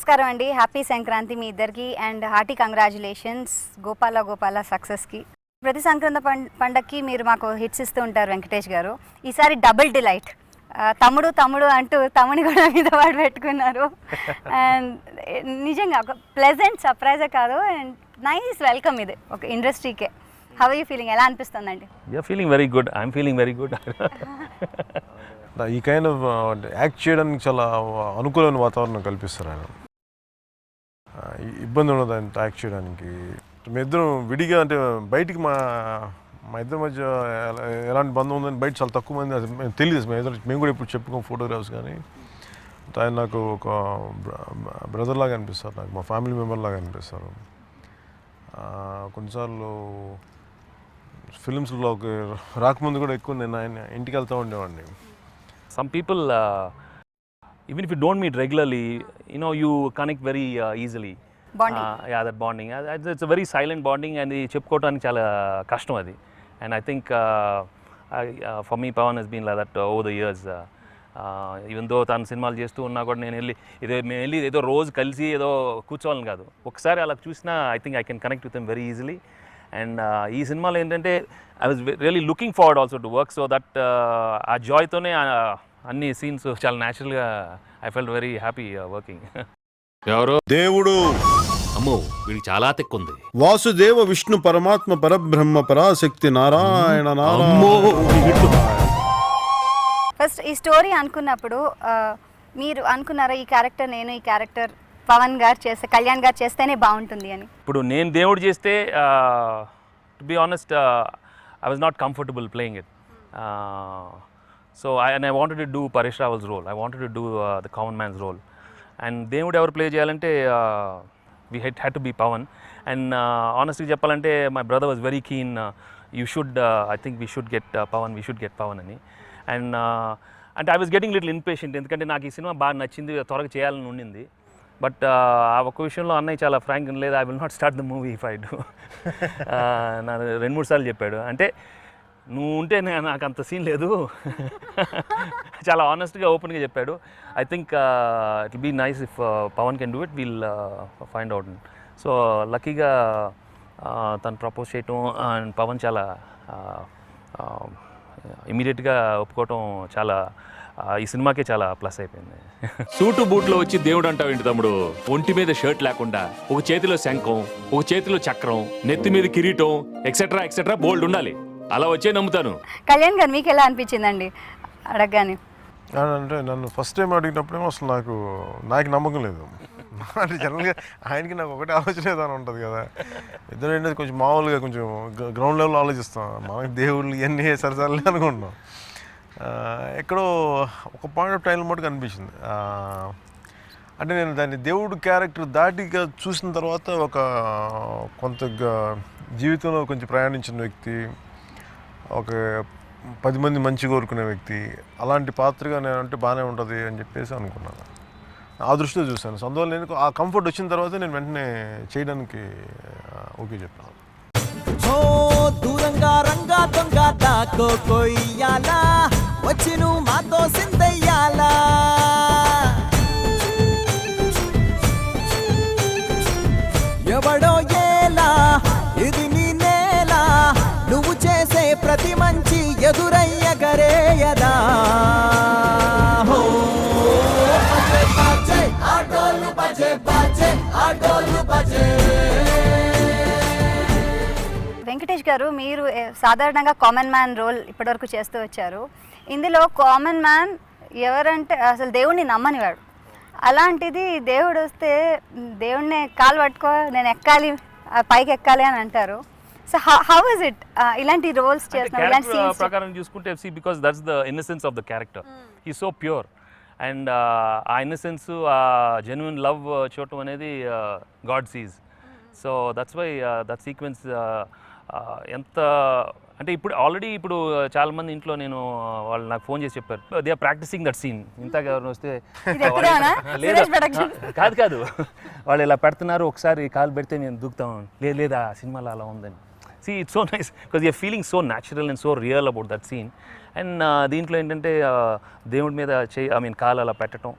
నమస్కారం అండి. హ్యాపీ సంక్రాంతి మీ ఇద్దరికి and hearty congratulations Gopala Gopala సక్సెస్కి. ప్రతి సంక్రాంతి పండగకి మీరు మాకు హిట్స్ ఇస్తూ ఉంటారు వెంకటేష్ గారు. ఈసారి డబుల్ డిలైట్, తమ్ముడు తమ్ముడు అంటూ తమ్ముని కూడా మీద వాడు పెట్టుకున్నారు. అండ్ నిజంగా ఒక ప్లెజెంట్ సర్ప్రైజే కాదు, అండ్ నైస్ వెల్కమ్ ఇది ఒక ఇండస్ట్రీకే. How are you feeling? ఎలా అనిపిస్తుందండి? You're feeling very good. I'm feeling very good. ఈ కైండ్ ఆఫ్ యాక్ట్ చేయడానికి చాలా అనుకూలమైన వాతావరణం కల్పిస్తారు ఆయన. ఇబ్బంది ఉండదు ఆయన యాక్ట్ చేయడానికి. మీ ఇద్దరం విడిగా అంటే బయటికి మా ఇద్దరి మధ్య ఎలాంటి బంధం ఉందని బయట చాలా తక్కువ మంది తెలియదు. మేము కూడా ఇప్పుడు చెప్పుకోం ఫోటోగ్రాఫ్స్, కానీ ఆయన నాకు ఒక బ్రదర్ లాగా అనిపిస్తారు, నాకు మా ఫ్యామిలీ మెంబర్ లాగా అనిపిస్తారు. కొన్నిసార్లు ఫిలిమ్స్లోకి రాకముందు కూడా ఎక్కువ నేను ఆయన ఇంటికి వెళ్తూ ఉండేవాడిని. Some people, even if you don't meet regularly, you connect very easily. Bonding. Yeah, that bonding. It's a very silent bonding, and చెప్పుకోవడానికి చాలా కష్టం అది. And I think for me, Pawan has been like that over the years. Even though తను సినిమాలు చేస్తూ ఉన్నా కూడా మేము వెళ్ళి ఏదో రోజు కలిసి ఏదో కూర్చోవాలని కాదు, ఒకసారి అలా చూసినా I think I can connect with him very easily. And ఈ సినిమాలో ఏంటంటే I was really looking forward also to work, so that ఆ జాయ్తోనే అన్ని సీన్స్ చాలా న్యాచురల్గా I felt very happy working. ఎవరో దేవుడు, అమ్మో వీడికి చాలా తెక్కుంది. వాసుదేవ విష్ణు పరమాత్మ పరబ్రహ్మ పరాశక్తి నారాయణ నారాయణ. ఫస్ట్ ఈ స్టోరీ అనుకున్నప్పుడు మీరు అనుకున్నారా ఈ క్యారెక్టర్ ఈ క్యారెక్టర్ పవన్ గారు చేస్తే, కళ్యాణ్ గారు చేస్తేనే బాగుంటుంది అని? ఇప్పుడు నేను దేవుడు చేస్తే to be honest I was not comfortable playing it. So I wanted to do Paresh Rawal's role, I wanted to do the common man's role. And దేవుడు ఎవరు ప్లే చేయాలంటే we had to be Pawan. And ఆనెస్ట్గా చెప్పాలంటే my brother was very keen, you should I think we should get Pawan, we should get Pawan అని. And అంటే I was getting little impatient, ఎందుకంటే నాకు ఈ సినిమా బాగా నచ్చింది, త్వరగా చేయాలని ఉండింది. బట్ ఆ ఒక్క విషయంలో అన్నయ్య చాలా ఫ్రాంక్ లేదు, I will not start the movie if I do. నాకు 2-3 సార్లు చెప్పాడు, అంటే నువ్వు ఉంటే నాకు అంత సీన్ లేదు, చాలా ఆనెస్ట్గా ఓపెన్గా చెప్పాడు. I think it be nice if Pawan can do it, we'll find out. So లక్కీగా తను ప్రపోజ్ చేయటం అండ్ పవన్ చాలా ఇమీడియట్గా ఒప్పుకోవటం చాలా ఈ సినిమాకే చాలా ప్లస్ అయిపోయింది. సూటు బూట్లో వచ్చి దేవుడు అంటావు ఏంటి తమ్ముడు? ఒంటి మీద షర్ట్ లేకుండా, ఒక చేతిలో శంఖం, ఒక చేతిలో చక్రం, నెత్తి మీద కిరీటం, ఎక్సెట్రా ఎక్సెట్రా బోల్డ్ ఉండాలి. అలా వచ్చే నమ్ముతాను. కళ్యాణ్ గారు మీకు ఎలా అనిపించిందండి అడగగానే? అంటే నన్ను ఫస్ట్ టైం అడిగినప్పుడేమో అసలు నాకు నమ్మకం లేదు. అంటే జనరల్గా ఆయనకి నాకు ఒకటే ఆలోచన ఏదైనా ఉంటుంది కదా, ఇద్దరు ఏంటంటే కొంచెం మామూలుగా కొంచెం గ్రౌండ్ లెవెల్లో ఆలోచిస్తాం, మనకి దేవుళ్ళు ఇవన్నీ సరిసరిలే అనుకుంటున్నాం. ఎక్కడో ఒక పాయింట్ ఆఫ్ టైంలో మటుకు అనిపించింది. అంటే నేను దాన్ని దేవుడు క్యారెక్టర్ దాటిగా చూసిన తర్వాత ఒక కొంత జీవితంలో కొంచెం ప్రయాణించిన వ్యక్తి, ఒక 10 మంది మంచి కోరుకునే వ్యక్తి, అలాంటి పాత్రగా నేను అంటే బాగానే ఉంటుంది అని చెప్పేసి అనుకున్నాను. ఆ దృష్టిలో చూశాను. సో అందువల్ల నేను ఆ కంఫర్ట్ వచ్చిన తర్వాత నేను వెంటనే చేయడానికి ఓకే చెప్పాను. దూరంగా రంగా దొంగ దాకో కొయ్యాలా, వచ్చి నువ్వు మాతో సిందయ్యాలా, ఎవడో ఏలా ఇది నీ నేలా, నువ్వు చేసే ప్రతి మంచి ఎదురయ్యగరేయదా. వెంకటేష్ గారు, మీరు సాధారణంగా కామన్ మ్యాన్ రోల్ ఇప్పటివరకు చేస్తూ వచ్చారు. ఇందులో కామన్ మ్యాన్ ఎవరంటే అసలు దేవుడిని నమ్మనివాడు, అలాంటిది దేవుడు వస్తే దేవుడిని కాలు పట్టుకో నేను ఎక్కాలి, పైకి ఎక్కాలి అని అంటారు. సో హౌ ఇస్ ఇట్ ఇలాంటి రోల్స్ చేస్తున్నారు? ఇలాంటి సీన్స్ ప్రకారం చూసుకుంటే because that's the innocence of the character, he so pure. And ఆ ఇన్నసెన్స్, ఆ జెన్యున్ లవ్ చూడటం అనేది God sees. So that's why that sequence ఎంత అంటే ఇప్పుడు చాలామంది ఇంట్లో నేను వాళ్ళు నాకు ఫోన్ చేసి చెప్పారు, they are practising that scene. ఇంతగా ఎవరు వస్తే కాదు వాళ్ళు ఇలా పెడుతున్నారు, ఒకసారి కాలు పెడితే నేను దూకుతాం, లేదా సినిమాలో అలా ఉందని. See, it's so nice because you're feeling so natural and so real about that scene. And దీంట్లో ఏంటంటే దేవుడి మీద కాలు అలా పెట్టడం,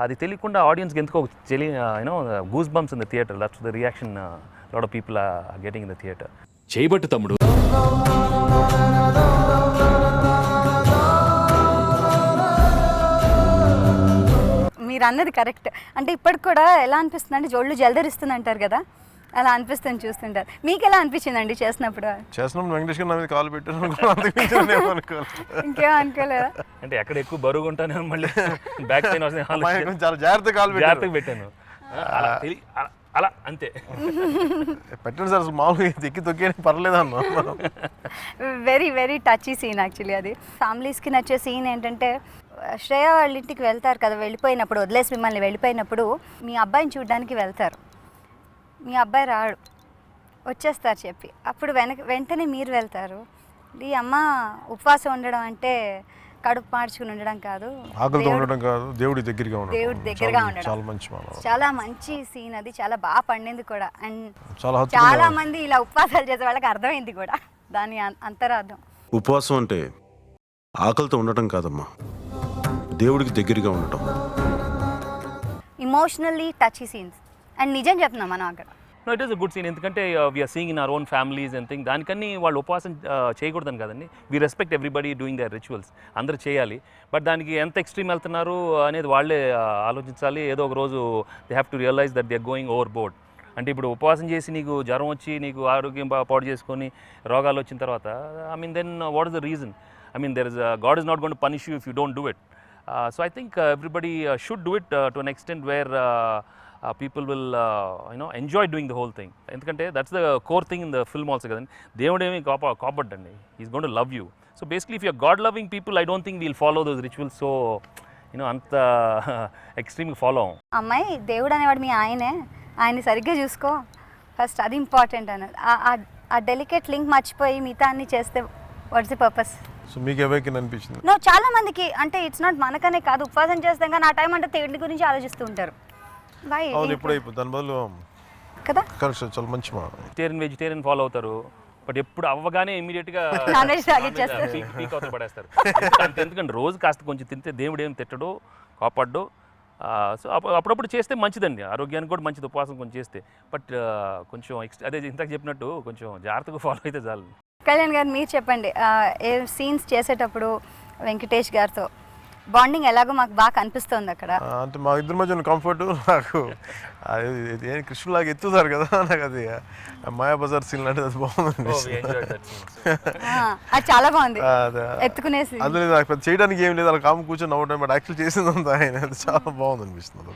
అది తెలియకుండా ఆడియన్స్కి ఎందుకో you know goose bumps in the theatre. That's the reaction lot of people are getting in the theatre. చేయబట్టు తమ్ముడు. మీరు అన్నది కరెక్ట్. అంటే ఇప్పటికి కూడా ఎలా అనిపిస్తుంది అంటే జోళ్ళు జల్దరిస్తుంది అంటారు కదా, అలా అనిపిస్తుంది చూస్తుంటారు. మీకు ఎలా అనిపించిందండి చేసినప్పుడు? వెంకటేష్ గారు నా మీద కాలు పెట్టాను ఇంకేం అనుకోలేదా? అంటే ఎక్కడ ఎక్కువ బరువు ఉంటానే మళ్ళీ బ్యాక్ పెయిన్ వస్తుంది, చాలా జాగ్రత్తగా కాలు జాగ్రత్తగా పెట్టాను. అలా అంతే పెట్టండి సార్, మామూలుగా ఎక్కి తొక్కి పర్లేదు అన్న. Very very touchy scene actually. అది ఫ్యామిలీస్కి నచ్చే సీన్ ఏంటంటే శ్రేయ వాళ్ళ ఇంటికి వెళ్తారు కదా, వెళ్ళిపోయినప్పుడు వదిలేసి మిమ్మల్ని వెళ్ళిపోయినప్పుడు మీ అబ్బాయిని చూడడానికి వెళ్తారు. మీ అబ్బాయి రాడు, వచ్చేస్తారు చెప్పి. అప్పుడు వెంటనే మీరు వెళ్తారు. ఈ అమ్మ ఉపవాసం ఉండడం అంటే కడుపు మార్చుకుని ఉండడం కాదు, ఆకలితో ఉండడం కాదు, దేవుడి దగ్గరగా ఉండడం. దేవుడి దగ్గరగా ఉండడం చాలా మంచి చాలా మంచి సీన్ అది. చాలా బాగా పండింది కూడా. అండ్ చాలా చాలా మంది ఇలా ఉపవాసాలు చేసే వాళ్ళకి అర్థమైంది కూడా దాని అంతరార్థం. ఉపవాసం అంటే ఆకలితో ఉండటం కాదమ్మా, దేవుడికి దగ్గరగా ఉండటం. Emotionally టచీ scenes. అండ్ నిజం చెప్తున్నాం మనం అక్కడ. No, it is a good scene. ఎందుకంటే we're seeing in our own families and thing. దానికన్నీ వాళ్ళు ఉపవాసం చేయకూడదని కదండి. We respect everybody doing their rituals, అందరూ చేయాలి. బట్ దానికి ఎంత ఎక్స్ట్రీమ్ వెళ్తున్నారు అనేది వాళ్ళే ఆలోచించాలి. ఏదో ఒక రోజు they have to realise that they are going overboard. అంటే ఇప్పుడు ఉపవాసం చేసి నీకు జ్వరం వచ్చి నీకు ఆరోగ్యం పాడు చేసుకొని రోగాలు వచ్చిన తర్వాత, I mean then what is the reason? I mean there is God is not going to punish you if you don't do it. So I think everybody should do it to an extent where people will enjoy doing the whole thing. ఎందుకంటే that's the core thing in the film also కదండి. దేవుడు ఏమి కాపాడండి, he's going to love you. So basically if you're God loving people, I don't think we'll follow those rituals so అంత ఎక్స్ట్రీమ్గా follow అవ్వం. అమ్మాయి దేవుడు అనేవాడు మీ ఆయనే, ఆయన్ని సరిగ్గా చూసుకో ఫస్ట్, అది ఇంపార్టెంట్ అన్నది. ఆ డెలికేట్ లింక్ మర్చిపోయి మిగతా అన్ని చేస్తే వాట్స్ ది పర్పస్? సో మీకు ఎవరికి అనిపించింది? నో, చాలా మందికి అంటే ఇట్స్ నాట్ మనకనే కాదు, ఉపవాసం చేస్తాం కానీ ఆ టైం అంటే దేవుడి గురించి ఆలోచిస్తూ ఉంటారు. అవును, ఎప్పుడు అయిపోతుంది దాని బదులు కదా. కరెక్ట్, చాలా మంచి మాట. వెజిటేరియన్ ఫాలో అవుతారు, బట్ ఎప్పుడు అవ్వగానే ఇమీడియట్గా పీక్ అవుతారు, పడేస్తారు. ఎందుకంటే రోజు కాస్త కొంచెం తింటే దేవుడు ఏం తిట్టడు, కాపాడ్డు. సో అప్పుడప్పుడు చేస్తే మంచిదండి, ఆరోగ్యానికి కూడా మంచిది ఉపవాసం కొంచెం చేస్తే. బట్ కొంచెం అదే ఇంతకు చెప్పినట్టు కొంచెం జాగ్రత్తగా ఫాలో అయితే చాలు. కళ్యాణ్ గారు మీరు చెప్పండి, ఏ సీన్స్ చేసేటప్పుడు వెంకటేష్ గారితో బాండింగ్ ఎలాగో మాకు బాగా కనిపిస్తుంది అక్కడ. అంటే మా ఇద్దరి మధ్య కంఫర్ట్ నాకు ఏం కృష్ణులాగా ఎత్తుతారు కదా, నాకు అది మాయాబజార్ సీన్ అంటే అది బాగుంది. అది చాలా బాగుంది, ఎత్తుకునేసి. అందులో నాకు చేయడానికి ఏం లేదు, అలా కాము కూర్చొని నవ్వడం. బట్ యాక్చువల్ చేసిందంతా ఆయన, అది చాలా బాగుంది అనిపిస్తుంది.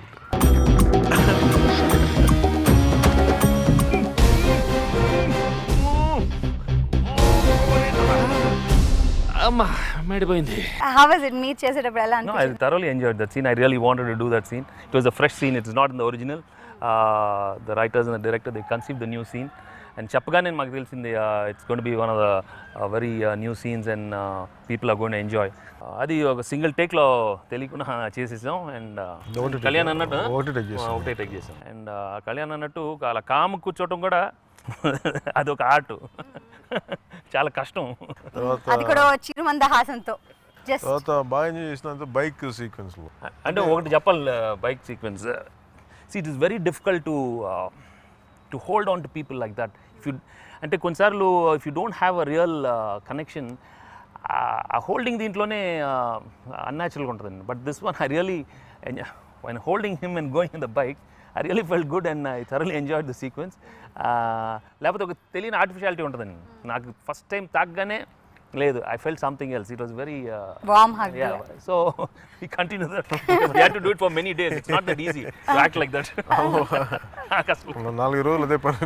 మేడిపోయింది. How was it మీరు చేసేటప్పుడు ఎలా No, I thoroughly enjoyed that scene. I really wanted to do that scene. It was a fresh scene. It is not in the original. The writers and the director, they conceived the new scene. And చెప్పగానే మాకు తెలిసింది it's going to be one of the very new scenes and people are going to enjoy. అది ఒక single టేక్లో తెలియకుండా చేసేసాం. And Kalyan అన్నట్టు ఒకటే take చేసాం. అండ్ కళ్యాణ్ అన్నట్టు అలా కాము కూర్చోవటం కూడా అది ఒక ఆర్ట్, చాలా కష్టం. అది కూడా చిరుమంద హాసంతో తర్వాత బాగా ఎంజాయ్ చేసిన బైక్ సీక్వెన్స్. అంటే ఒకటి చెప్పాలి, bike sequence it is very difficult to hold on to people like that. If you అంటే కొన్నిసార్లు if you don't have a real connection, ఆ హోల్డింగ్ దీంట్లోనే అన్యాచురల్గా ఉంటుందండి. But this one I really when holding him and going on the bike, I really felt good and I thoroughly enjoyed the sequence. లేకపోతే ఒక తెలియని artificiality ఉంటుందండి. నాకు first time తాగగానే లేదు, I felt something else. It was very warm hug. Yeah, so we continue that. We had to do it for many days. It's not that easy to act like that. 4 రోజులు అదే పని.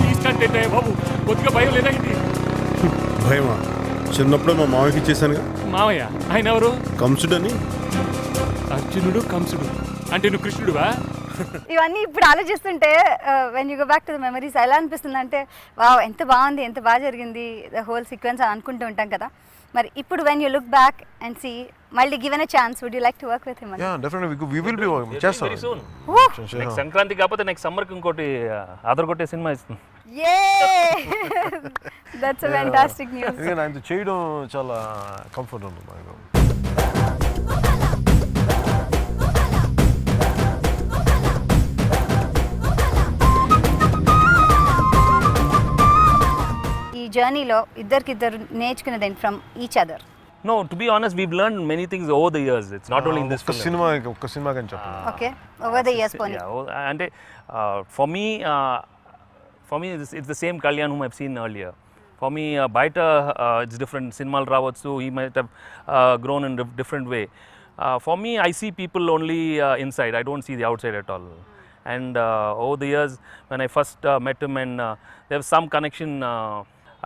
తీసుకంటే బాబు కొద్దిగా భయం లేదా? భయమా? చిన్నప్పుడే మా మామయ్యకి ఇచ్చేసానుగా. మామయ్య? ఆయన ఎవరు? కంసుడని. అర్జునుడు కంసుడు అంటే నువ్వు కృష్ణుడువా? ఇవన్నీ ఇప్పుడు ఆలోచిస్తుంటే when you go back to the memories ఎలా అనిపిస్తుంది అంటే, వావ్ ఎంత బాగుంది, ఎంత బాగా జరిగింది ద హోల్ సీక్వెన్స్ అని అనుకుంటూ ఉంటాం కదా. మరి ఇప్పుడు when you look back and see, మళ్ళీ given a chance, would you like to work with him? Yeah definitely we will be working. చేస్తాం వెరీ సూన్. నెక్స్ట్ సంక్రాంతి కాకపోతే నెక్స్ట్ సమ్మర్కి ఇంకోటి ఆదర్ కొట్టే సినిమా ఇస్తుంది. That's a fantastic news. ఎందుకంటే ఆయనతో చేయడం చాలా కంఫర్ట్ ఉంటుంది నాకు. ఈ జర్నీలో ఇద్దరికిద్దరు నేర్చుకునేది from each other. No, to be honest, we've learned many things over the years. It's not only in this ఒక్క film. సినిమా కానీ చెప్పండి. ఓకే, ఓవర్ ద ఇయర్స్ పోనీ. Yeah, and for me, it's the same Kalyan whom I've seen earlier. For me, Baita, it's different. Sinmal Rawatsu, he might have grown in a different way. For me, I see people only inside. I don't see the outside at all. And over the years, when I first met him, and there was some connection,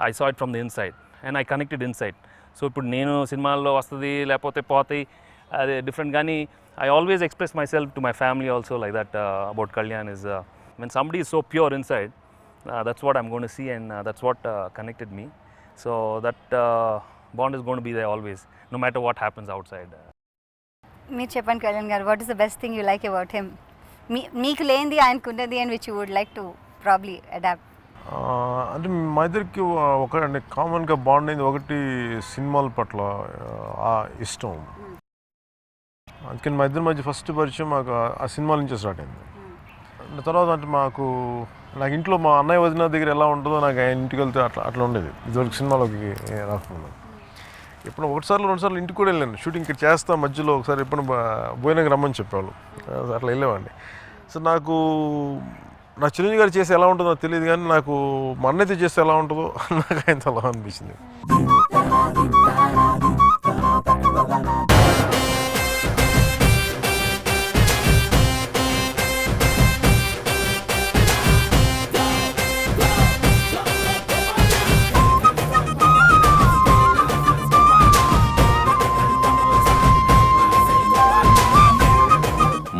I saw it from the inside, and I connected inside. So ఇప్పుడు నేను సినిమాల్లో వస్తుంది లేకపోతే పోతాయి అది different, కానీ I always express myself to my family also like that about Kalyan is when somebody is so pure inside, that's what I'm gonna see and that's what connected me. So that bond is gonna be there always, no matter what happens outside. మీరు చెప్పండి కళ్యాణ్ గారు, what is the best thing you like about him? మీకు లేనిది ఆయనకు ఉన్నది and which you would like to probably adapt. అంటే మా ఇద్దరికి ఒక కామన్గా బాండ్ అయింది ఒకటి, సినిమాల పట్ల ఇష్టం. అందుకని మా ఇద్దరి మధ్య ఫస్ట్ పరిచయం మాకు ఆ సినిమాల నుంచే స్టార్ట్ అయింది. తర్వాత అంటే నాకు ఇంట్లో మా అన్నయ్య వదిన దగ్గర ఎలా ఉంటుందో నాకు ఆయన ఇంటికి వెళ్తే అట్లా ఉండేది ఇదివరకు సినిమాలోకి రాకుండా. ఎప్పుడు ఒకటిసార్లు రెండుసార్లు ఇంటికి కూడా వెళ్ళాను, షూటింగ్ ఇక్కడ చేస్తా మధ్యలో ఒకసారి ఎప్పుడు భోజనానికి రమ్మని చెప్పేవాళ్ళు, అట్లా వెళ్ళేవాడిని. సో నాకు చిరంజీవి గారు చేస్తే ఎలా ఉంటుందో తెలియదు, కానీ నాకు మా అన్నయ్యతో చేస్తే ఎలా ఉంటుందో నాకు ఆయనతో అలా అనిపించింది.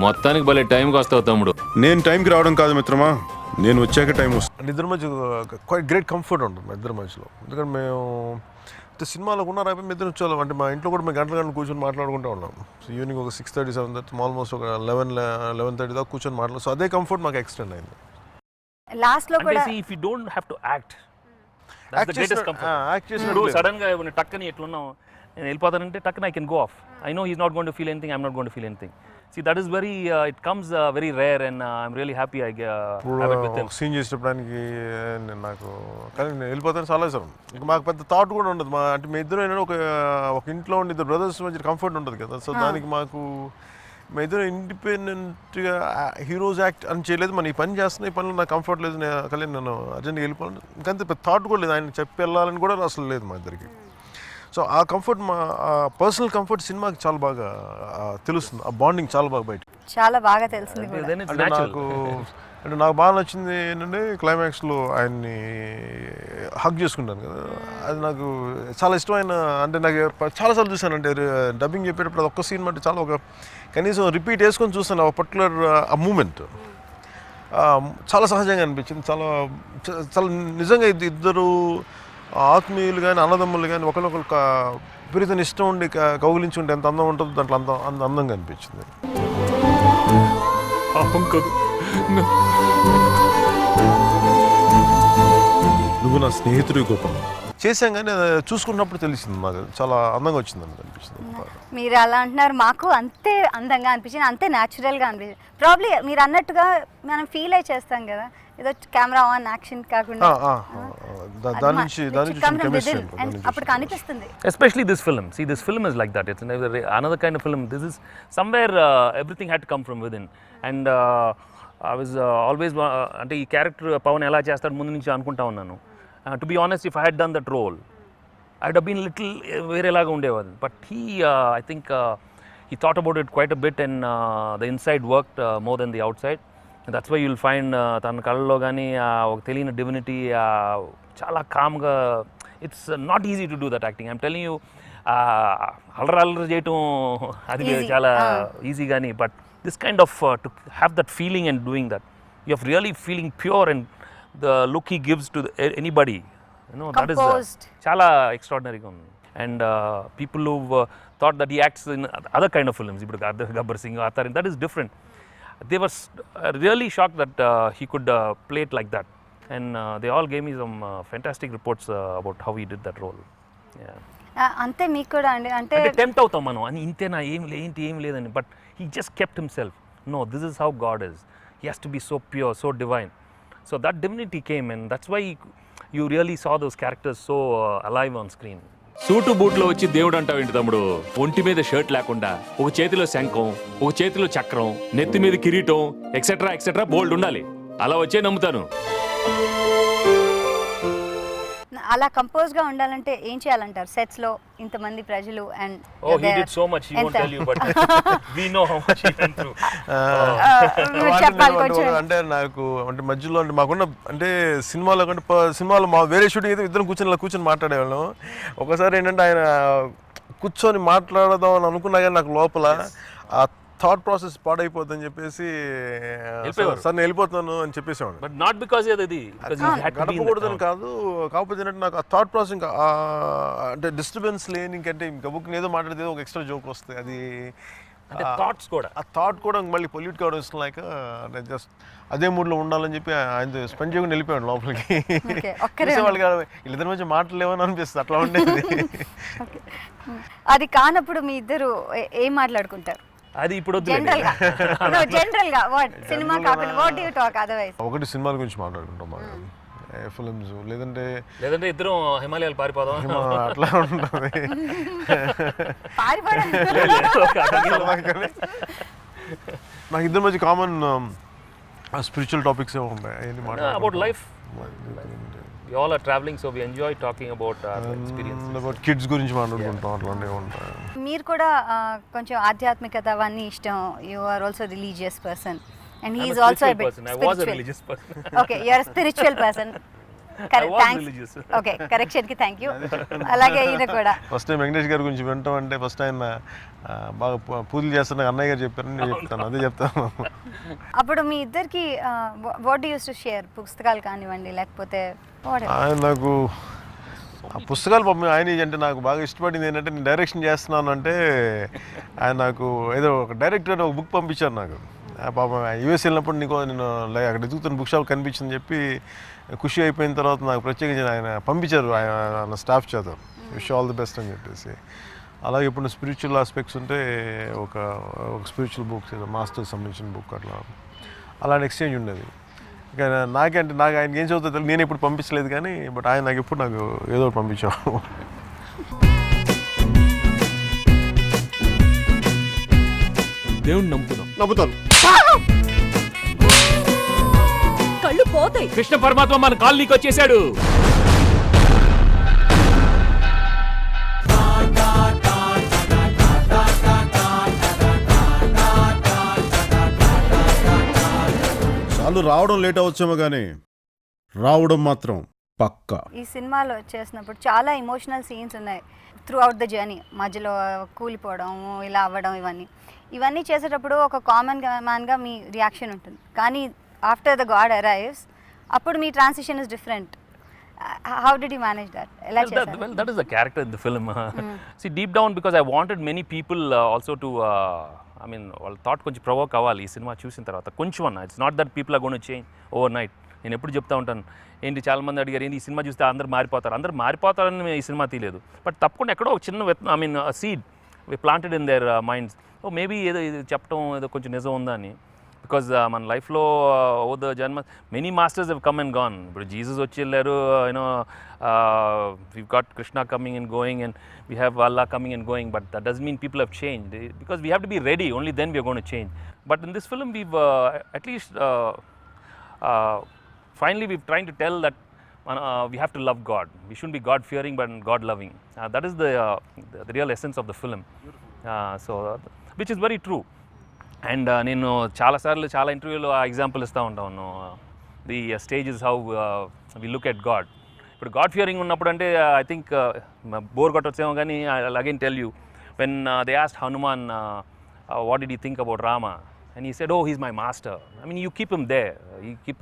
మొత్తానికి భలే టైంకి వస్తావు తమ్ముడు. నేను టైంకి రావడం కాదు మిత్రమా, నేను వచ్చాక టైం వస్తుంది. అంటే ఇద్దరి మధ్య క్వైట్ గ్రేట్ కంఫర్ట్ ఉంటుంది మా ఇద్దరి మధ్యలో. ఎందుకంటే మేము సినిమాలో ఉన్నారా మేము ఇద్దరు వచ్చేవాళ్ళం, అంటే మా ఇంట్లో కూడా మేము గంటలు కూర్చొని మాట్లాడుకుంటూ ఉన్నాం. సో ఈవినింగ్ ఒక 6:30, 7:30, ఆల్మోస్ట్ ఒక 11:30 దాకా కూర్చొని మాట్లాడు. సో అదే కంఫర్ట్ మాకు ఎక్స్టెండ్ అయింది. లాస్ట్లో కూడా if you don't have to act, that's the greatest comfort. ఇప్పుడు సడన్గా టక్కని ఎట్లున్నావు నేను వెళ్ళిపోతానంటే టక్కన I can go of. I know he's not going to feel anything, I'm not going to feel anything. See, that is very, it comes very rare, and I'm really happy I have it with him. Scene చేసేటప్పడానికి నాకు కానీ నేను వెళ్ళిపోతాను చాలా sir. ఇంకా మాకు పెద్ద thought కూడా ఉండదు. అంటే మీ ఇద్దరు ఏంటంటే ఒక ఇంట్లో ఉండి ఇద్దరు బ్రదర్స్ మధ్య కంఫర్ట్ ఉంటుంది కదా. సో దానికి మాకు మా ఇద్దరు ఇండిపెండెంట్గా హీరోస్ యాక్ట్ అని చేయలేదు. మన ఈ పని చేస్తున్నా, ఈ పనిలో నాకు కంఫర్ట్ లేదు, కలిసి నేను అర్జెంట్గా వెళ్ళిపోవాలి ఇంకంతే. పెద్ద థాట్ కూడా లేదు, ఆయన చెప్పి వెళ్ళాలని కూడా అసలు లేదు మా ఇద్దరికి. సో ఆ కంఫర్ట్, మా పర్సనల్ కంఫర్ట్ సినిమాకి చాలా బాగా తెలుస్తుంది. ఆ బాండింగ్ చాలా బాగా బయట చాలా బాగా తెలిసింది. అంటే నాకు బాగా నచ్చింది ఏంటంటే క్లైమాక్స్లో ఆయన్ని హగ్ చేసుకుంటాను కదా, అది నాకు చాలా ఇష్టమైన. అంటే నాకు చాలాసార్లు చూసాను, అంటే డబ్బింగ్ చెప్పేటప్పుడు అది ఒక్క సీన్ అంటే చాలా ఒక కనీసం రిపీట్ వేసుకొని చూస్తాను. ఆ పర్టికులర్ ఆ మూమెంట్ చాలా సహజంగా అనిపించింది. చాలా చాలా నిజంగా ఇద్దరు ఆత్మీయులు కానీ అన్నదమ్ములు కానీ ఒకరినొకరు విపరీతమైన ఇష్టం ఉండి కౌగిలించి ఉంటే ఎంత అందం ఉంటుందో దాంట్లో అంత అందంగా అనిపించింది. నువ్వు నా స్నేహితుడు గోపాల చేసాం, కానీ చూసుకున్నప్పుడు తెలిసింది నాకు చాలా అందంగా వచ్చిందని అనిపించింది. మీరు అలా అంటున్నారు, మాకు అంతే అందంగా అనిపించింది, అంతే న్యాచురల్గా అనిపించింది. ప్రాబ్లీ మీరు అన్నట్టుగా మనం ఫీల్ అయి చేస్తాం కదా, ఏదో కెమెరా ఆన్ యాక్షన్ కాకుండా దాని నుంచి అప్పుడు కనిపిస్తుంది. Especially this film. See, this film is like that. It's another kind of film. This is somewhere everything had to come from within. And I was always అంటే ఈ క్యారెక్టర్ పవన్ ఎలా చేస్తాడు ముందు నుంచి అనుకుంటా ఉన్నాను. To be honest, if I had done that role, I'd have been little వేరేలాగా ఉండేవాడు. But I think he thought about it quite a bit, and the inside worked more than the outside. That's why you'll find తన కళ్ళలో కానీ ఒక తెలియని divinity, చాలా కామ్గా. It's not easy to do that acting. I'm telling you, అల్లరి చేయటం అది చాలా ఈజీ కానీ, but this kind of to have that feeling and doing that, you have really feeling pure, and the look he gives to anybody, that is చాలా ఎక్స్ట్రాడినరీగా ఉంది. And people who thought that he acts in other kind of films, ఇప్పుడు గబ్బర్ సింగ్, అథారిన్, that is different. They were really shocked that he could play it like that. And they all gave me some fantastic reports about how he did that role. Yeah. అంతే మీకు కూడా అండి అంటే అంటే tempt అవుతాం మనం అని ఇంతేనా ఏం లేదని but he just kept himself no this is how God is he has to be so pure so divine so that divinity came and that's why you really saw those characters so alive on screen. Suit బూట్లో వచ్చి దేవుడు అంటావేంటి తమ్ముడు? ఒంటి మీద shirt లేకుండా ఒక చేతిలో శంఖం, ఒక చేతిలో చక్రం, నెత్తి మీద కిరీటం, ఎక్సెట్రా ఎక్సెట్రా బోల్డ్ ఉండాలి. అలా వచ్చే నమ్ముతాను. అలా కంపోజ్గా ఉండాలంటే ఏం చేయాలంటారు సెట్స్లో ఇంతమంది ప్రజలు and Oh, he did so much. He won't tell you, but we know how much he went through. చెప్పాలి కొంచెం. అంటే నాకు అంటే మధ్యలో అంటే మాకున్న అంటే సినిమాలో కంటే సినిమాలో మా వేరే షూటింగ్ అయితే ఇద్దరం కూర్చొని మాట్లాడేవాళ్ళం. ఒకసారి ఏంటంటే ఆయన కూర్చొని మాట్లాడదాం అని అనుకున్నా కానీ నాకు లోపల ఆ థాట్ ప్రాసెస్ పాడైపోద్దని చెప్పేసి సార్ నేను వెళ్ళిపోతున్నాను అని చెప్పేసేవాడు. But not because of the గడపకూడదని కాదు, కాకపోతే ఏంటంటే నాకు ఆ థాట్ ప్రాసెస్ ఇంకా అంటే డిస్టర్బెన్స్ లేని ఇంకంటే ఇంకా బుక్ ఏదో మాట్లాడితే ఒక ఎక్స్ట్రా జోక్ వస్తుంది. అది థాట్స్ కూడా ఆ థాట్ కూడా మళ్ళీ పొల్యూట్ కావడం ఇష్టం లేక నేను జస్ట్ అదే మూడ్లో ఉండాలని చెప్పి ఆయన స్పెండ్ చేయకుండా వెళ్ళిపోయాడు లోపలికి. వాళ్ళు కాదు వీళ్ళిద్దరి మధ్య మాట్లాడలేవని అనిపిస్తుంది, అట్లా ఉండేది. అది కానప్పుడు మీ ఇద్దరు ఏం మాట్లాడుకుంటారు? అది ఇప్పుడు జనరల్గా వాట్ సినిమా కాకుండా వాట్ యు టాక్ అదర్వైజ్? ఒకటి సినిమాల గురించి మాట్లాడుకుంటాం, ఫిల్మ్స్, లేదంటే ఇద్దరం హిమాలయాలు పారిపోదాం అట్లా ఉంటుంది. నాకు ఇద్దరి మధ్య కామన్ స్పిరిచువల్ టాపిక్స్ ఏమో ఉంటాయి about life. We all are traveling, so we enjoy talking about our experiences. About kids గురించి మాట్లాడుకుంటాం, అట్లానే ఉంటాయి. మీరు కూడా కొంచెం ఆధ్యాత్మికత అవన్నీ ఇష్టం. You are also religious person and he is also a bit I was a religious person. Okay, you are spiritual person. Thanks. Okay, correction కి థ్యాంక్ యూ. అలాగే ఈయన కూడా ఫస్ట్ టైం వెంకటేష్ గారి గురించి వింటాం అంటే ఫస్ట్ ఆయన బాగా పూజలు చేస్తున్న అన్నయ్య గారు చెప్పారని నేను చెప్తాను, అదే చెప్తాను. అప్పుడు మీ ఇద్దరికి వాట్ యూస్ టు షేర్? పుస్తకాలు కానివ్వండి లేకపోతే ఆయన నాకు ఆ పుస్తకాలు పాపం ఆయన అంటే నాకు బాగా ఇష్టపడింది ఏంటంటే నేను డైరెక్షన్ చేస్తున్నాను అంటే ఆయన నాకు ఏదో ఒక డైరెక్టర్ ఒక బుక్ పంపించారు నాకు. పాపం యూఎస్ వెళ్ళినప్పుడు నేను అక్కడ ఎదుగుతున్న బుక్ షాప్ కనిపించిందని చెప్పి ఖుషి అయిపోయిన తర్వాత నాకు ప్రత్యేకించి ఆయన పంపించారు ఆయన స్టాఫ్ చేత విష్ ఆల్ ది బెస్ట్ అని చెప్పేసి. అలాగే ఇప్పుడు స్పిరిచువల్ ఆస్పెక్ట్స్ ఉంటే ఒక స్పిరిచువల్ బుక్స్ ఏదో మాస్టర్కి సంబంధించిన బుక్ అట్లా అలాంటి ఎక్స్చేంజ్ ఉండేది. ఇంకా నాకు ఆయనకి ఏం చదువుతుందో నేను ఎప్పుడు పంపించలేదు కానీ బట్ ఆయన నాకు ఎప్పుడు నాకు ఏదో పంపించాడు. దేవుణ్ణి నమ్ముతున్నాం. నమ్ముతాను. కళ్ళు పోతాయి. కృష్ణ పరమాత్మ మన కాలనీకి వచ్చేసాడు. చాలు రావడం లేట్ అవచ్చేమో కానీ రావడం మాత్రం పక్కా. ఈ సినిమాలో చేసినప్పుడు చాలా ఎమోషనల్ సీన్స్ ఉన్నాయి త్రూ అవుట్ ద జర్నీ. మధ్యలో కూలిపోవడం, ఇలా అవ్వడం, ఇవన్నీ చేసేటప్పుడు ఒక కామన్ మ్యాన్గా మీ రియాక్షన్ ఉంటుంది. కానీ ఆఫ్టర్ ద గాడ్ అరైవ్స్ అప్పుడు మీ transition is different. How did you manage that? ఎలా చేశారు? Well, that is the character in the film. See, deep down, because I wanted many people also to I mean, వాళ్ళ thought కొంచెం provoke అవ్వాలి ఈ సినిమా చూసిన తర్వాత కొంచెం అన్న. It's not that people are going to change overnight. నేను ఎప్పుడు చెప్తా ఉంటాను, ఏంటి చాలామంది అడిగారు ఏంటి ఈ సినిమా చూస్తే అందరు మారిపోతారని ఈ సినిమా తీయలేదు. బట్ తప్పకుండా ఎక్కడో ఒక చిన్న seed we planted in their minds. Maybe ఏదో ఇది చెప్పడం ఏదో కొంచెం నిజం ఉందా అని. బికాజ్ మన లైఫ్లో ఓ ద జన్మ many masters have come and gone. ఇప్పుడు జీసస్ వచ్చి వెళ్ళారు, you know we've got Krishna coming and going and we have Allah coming and going, but that doesn't mean people have changed, because we have to be ready, only then we are going to change. But in this film we've at least finally we've trying to tell that we have to love God. We shouldn't be God fearing but God loving. That is the real essence of the film. So which is very true. And నేను చాలా ఇంటర్వ్యూలో ఆ example ఇస్తూ ఉంటాను. The stage is how we look at God. ఇప్పుడు God fearing ఉన్నప్పుడు అంటే I think bore కొట్టొచ్చేమో కానీ I again tell you when they asked Hanuman what did you think about Rama and he said, oh he's my master. I mean you keep him there, you keep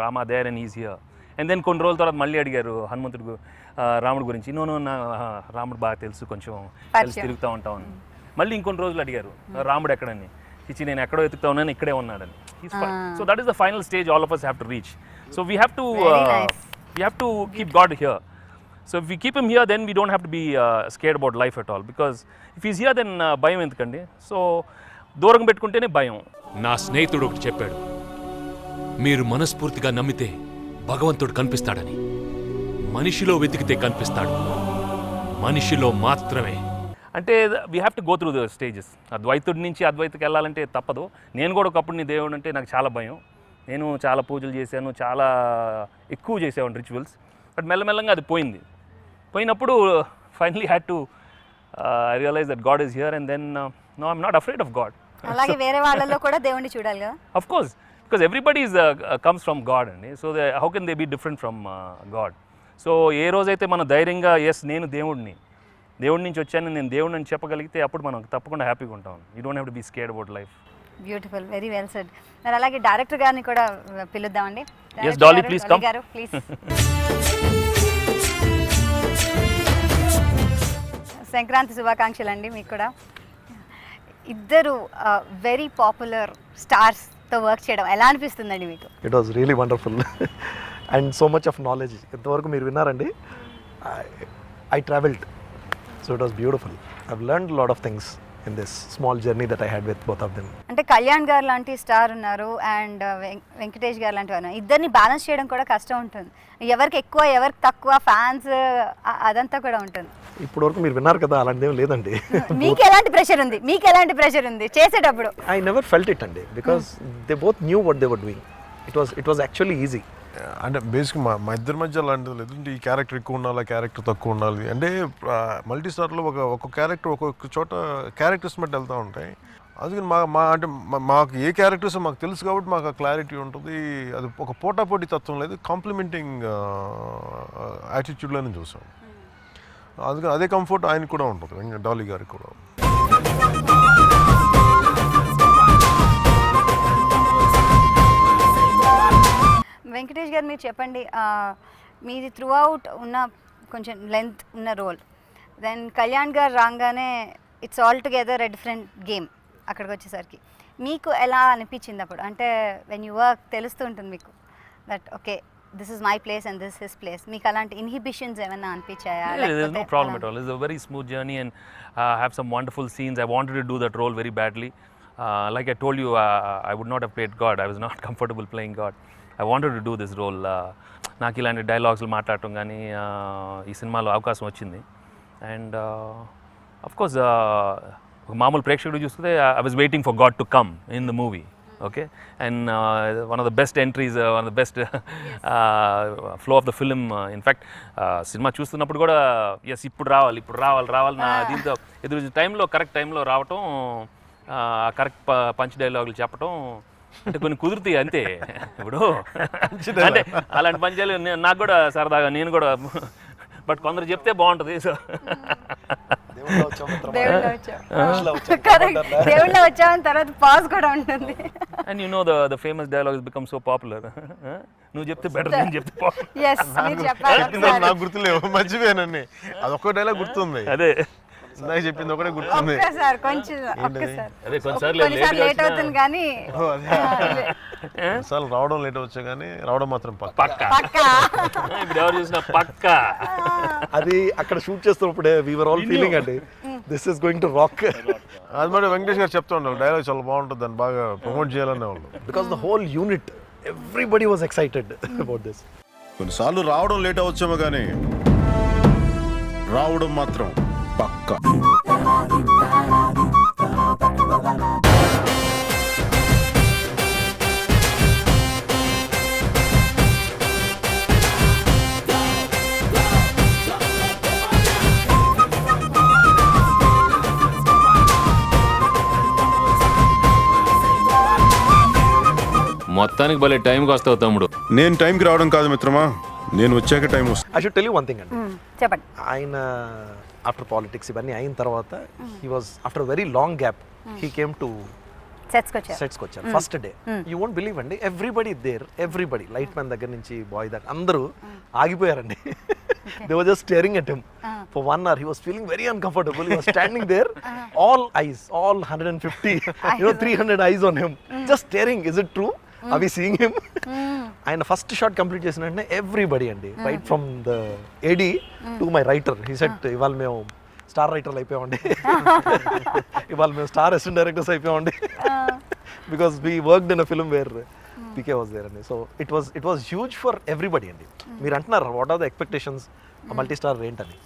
Rama there and he's here. And then కొన్ని రోజుల తర్వాత మళ్ళీ అడిగారు హనుమంతుడు రాముడు గురించి. No నా రాముడు బాగా తెలుసు, కొంచెం కలిసి తిరుగుతూ ఉంటామని. మళ్ళీ ఇంకొన్ని రోజులు అడిగారు రాముడు ఎక్కడని. చిచి నేను ఎక్కడో వెతుకుతా ఉన్నాను ఇక్కడే ఉన్నాడని. He's fine. So that is the final stage all of us have to reach. So we have to keep God here. So if we keep him here, then we don't have to be scared about life at all, because if he's here, then భయం ఎందుకండి? So దూరంగా పెట్టుకుంటేనే భయం. నా స్నేహితుడు ఒకటి చెప్పాడు, మీరు మనస్ఫూర్తిగా నమ్మితే భగవంతుడు కనిపిస్తాడని. మనిషిలో వెతికితే కనిపిస్తాడు, మనిషిలో మాత్రమే. అంటే we have to go through the stages. అద్వైతుడి నుంచి అద్వైతకి వెళ్ళాలంటే తప్పదు. నేను కూడా ఒకప్పుడు నీ దేవుడు అంటే నాకు చాలా భయం. నేను చాలా పూజలు చేశాను, చాలా ఎక్కువ చేసేవాడిని రిచువల్స్. బట్ మెల్లమెల్లంగా అది పోయినప్పుడు finally had to realise that God is here, and then no I'm not afraid of God. అలాగే వేరే వాళ్ళలో కూడా దేవుణ్ణి చూడాలి కదా. Of course, because everybody comes from God, and so how can they be different from God? So ఏ రోజైతే మనం ధైర్యంగా ఎస్ నేను దేవుడి నుంచి వచ్చాను, నేను దేవుడిని అని చెప్పగలిగితే అప్పుడు మనం తప్పకుండా హ్యాపీగా ఉంటాం. You don't have to be scared about life. Beautiful, very well said. మరి అలాగే డైరెక్టర్ గారిని కూడా పిలుద్దామండి. Yes, Dolly, please come. గారు ప్లీజ్. సంక్రాంతి శుభాకాంక్షలు అండి మీకు కూడా. ఇద్దరు వెరీ పాపులర్ స్టార్స్తో వర్క్ చేయడం ఎలా అనిపిస్తుందండి మీకు? It was really wonderful and so much of knowledge. ఎంతవరకు మీరు విన్నారండి? I travelled, so it was beautiful. I've learned lot of things in this small journey that I had with both of them. అంటే కళ్యాణ్ గారు లాంటి star ఉన్నారు and Venkatesh గారు లాంటి వారు, ఇద్దరిని బ్యాలెన్స్ చేయడం కూడా కష్టం ఉంటుంది. ఎవరికి ఎక్కువ ఎవరికి తక్కువ ఫ్యాన్స్ అదంతా కూడా ఉంటుంది. ఇప్పుడు వరకు మీరు విన్నారు కదా, అలాంటిది ఏం లేదండి. మీకు ఎలాంటి ప్రెషర్ ఉంది చేసేటప్పుడు? I never felt it అండి, because they both knew what they were doing. It was actually easy. అంటే బేసిక్ మా ఇద్దరి మధ్య అలాంటిది లేదు. ఈ క్యారెక్టర్ ఎక్కువ ఉండాలి, క్యారెక్టర్ తక్కువ ఉండాలి అంటే మల్టీ స్టార్లో ఒక్కొక్క క్యారెక్టర్ ఒక్కొక్క చోట క్యారెక్టర్స్ బట్టి వెళ్తూ ఉంటాయి. అందుకని అంటే మాకు ఏ క్యారెక్టర్స్ మాకు తెలుసు కాబట్టి మాకు ఆ క్లారిటీ ఉంటుంది. అది ఒక పోటాపోటీ తత్వం లేదు, కాంప్లిమెంటింగ్ యాటిట్యూడ్లోనే చూసాం. అందుకని అదే కంఫర్ట్ ఆయనకు కూడా ఉంటుంది, డాలీ గారికి కూడా. వెంకటేష్ గారు మీరు చెప్పండి, మీది త్రూ అవుట్ ఉన్న కొంచెం లెంత్ ఉన్న రోల్, దెన్ కళ్యాణ్ గారు రాగానే it's all together a different game. అక్కడికి వచ్చేసరికి మీకు ఎలా అనిపించింది అప్పుడు? అంటే వెన్ యూ వర్క్ తెలుస్తూ ఉంటుంది మీకు that okay this is my place and this his place. మీకు అలాంటి ఇన్హిబిషన్స్ ఏమైనా అనిపించాయా? There's no problem at all. It's a very smooth journey and have some wonderful scenes. I wanted to do that role very badly. Like I told you, I would not have played God. I was not comfortable playing God. I wanted to do this role. నాకు ఇలాంటి డైలాగ్స్లు మాట్లాడటం కానీ ఈ సినిమాలో అవకాశం వచ్చింది. And of course మామూలు ప్రేక్షకుడు చూస్తే I was waiting for God to come in the movie. Okay, and one of the best entries, one of the best flow of the film. In fact cinema చూస్తున్నప్పుడు కూడా ఎస్ ఇప్పుడు రావాలి నా దీంతో ఎదురు టైంలో కరెక్ట్ టైంలో రావటం, కరెక్ట్ పంచ్ డైలాగులు చెప్పటం అంటే కొన్ని కుదురుతాయి అంతే. ఇప్పుడు అంటే అలాంటి పంచాలు నాకు కూడా సరదాగా నేను కూడా, బట్ కొందరు చెప్తే బాగుంటుంది. సో దేవుళ్ళ వచ్చామని తర్వాత పాజ్ కూడా ఉంటుంది. And you know the famous dialogue is become so popular. నువ్వు చెప్తే బెటర్, నేను చెప్తే నాకు గుర్తులేవు, మర్చిపోయానండి. అదొక్క డైలాగ్ గుర్తుంది, అదే నాకు చెప్పింది ఒకటే గుర్తుంది. లేట్ అవుతుంది కానీ రావడం లేట్ వచ్చా కానీ రావడం మాత్రం పక్కా. ఇప్పుడు ఎవరు చూసినా పక్కా. అది అక్కడ shoot చేస్తున్నప్పుడే we were all feeling అండి, this is going to rock. అది మరి వెంకటేష్ గారు చెప్తా ఉండాలి, డైలాగ్ చాలా బాగుంటుంది, దాన్ని బాగా ప్రమోట్ చేయాలనే వాళ్ళు. Because the whole unit, everybody was excited about this. కొన్నిసార్లు రావడం లేట్ అవచ్చేమో కానీ రావడం మాత్రం పక్కా. మొత్తానికి భలే టైంకి వస్తావు తమ్ముడు. నేను టైంకి రావడం కాదు మిత్రమా, నేను వచ్చాక టైం వస్తుంది. I should tell you one thing అండి. చెప్పండి. ఆయన ఆఫ్టర్ పాలిటిక్స్ ఇవన్నీ అయిన తర్వాత he was after a very long gap he came to సెట్స్కి వచ్చారు. First day you won't believe అండి, ఎవ్రీబడి లైట్ మ్యాన్ దగ్గర నుంచి బాయ్ దాకా అందరూ ఆగిపోయారండి. They were just staring at him for 1 hour. He was feeling very uncomfortable. He was standing there, all eyes, all 150, 300 eyes on him, just staring. Is it true? Are we seeing him? And first shot complete చేసిన వెంటనే everybody అండి, right from the AD to my writer, he said, ఇవాళ మేము star రైటర్లు అయిపోయామండి, ఇవాళ మేము star assistant directors అయిపోయామండి, because we worked in a film where PK was there అండి. So it was huge for everybody అండి. మీరు అంటున్నారు what are the expectations multi star ఏంటని,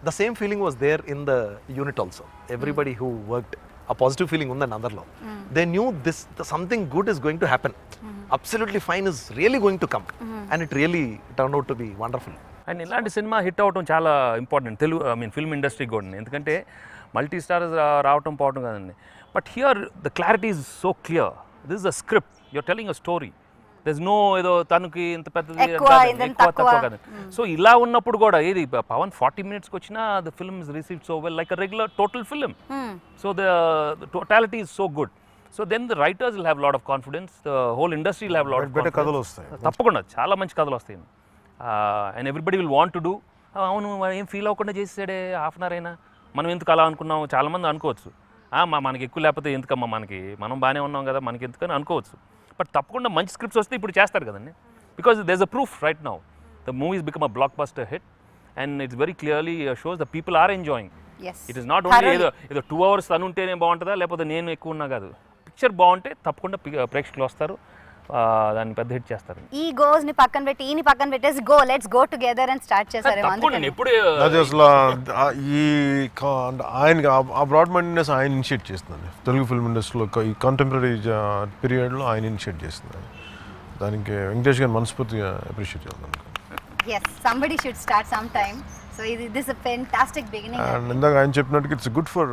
the same feeling was there in the unit also. Everybody who worked, a positive feeling ఉందండి అందరిలో. They knew something good is going to happen, absolutely fine is really going to come, and it really turned out to be wonderful. And ఇలాంటి సినిమా hit అవ్వడం చాలా important Telugu, I mean film industry కూడా. ఎందుకంటే multi stars రావటం పోవటం కాదండి, but here the clarity is so clear. This is a script, you're telling a story. There is no ఏదో తనకి ఇంత పెద్దది ఎక్కువ తక్కువ కాదు. సో ఇలా ఉన్నప్పుడు కూడా ఏది పవన్ 40 minutesకి వచ్చినా the film is received so well, like a regular total film. So the totality is so good. So then the writers will have lot of confidence, the whole industry will have lot of better కథలు వస్తాయి. తప్పకుండా చాలా మంచి కథలు వస్తాయి. And everybody will want to do. అవును ఏం feel అవ్వకుండా చేసాడే హాఫ్ అన్ అవర్ అయినా, మనం ఎందుకు అలా అనుకున్నాం, చాలామంది అనుకోవచ్చు. మనకి ఎక్కువ లేకపోతే ఎందుకమ్మా, మనం బాగానే ఉన్నాం కదా, మనకి ఎందుకని అనుకోవచ్చు. బట్ తప్పకుండా మంచి స్క్రిప్ట్స్ వస్తే ఇప్పుడు చేస్తారు కదండి, because there is a proof right now. The movies become a blockbuster hit and it's very clearly shows the people are enjoying. It is not only ఏదో 2 hours తను ఉంటేనే బాగుంటుందా, లేకపోతే నేను ఎక్కువ ఉన్నా కాదు. పిక్చర్ బాగుంటే తప్పకుండా ప్రేక్షకులు వస్తారు, దాన్ని పెద్ద హిట్ చేస్తారు. ఈ గోస్ ని పక్కన పెట్టి ఈని పక్కన పెట్టేసి లెట్స్ గో టుగెదర్ అని స్టార్ట్ చేశారు. అది అసలు ఈ ఆయనకి ఆ బ్రాడ్ మైండ్నెస్ ఆయన ఇనిషియేట్ చేస్తుంది తెలుగు ఫిల్మ్ ఇండస్ట్రీలో. ఈ కంటెంపరీ పీరియడ్లో ఆయన ఇనిషియేట్ చేస్తుంది. దానికి వెంకటేష్ గారిని మనస్ఫూర్తిగా అప్రిషియేట్ చేస్తాను. yes somebody should start sometime. So this is a fantastic beginning. And ఇందాక ఆయన చెప్పినట్టుగా ఇట్స్ గుడ్ ఫర్,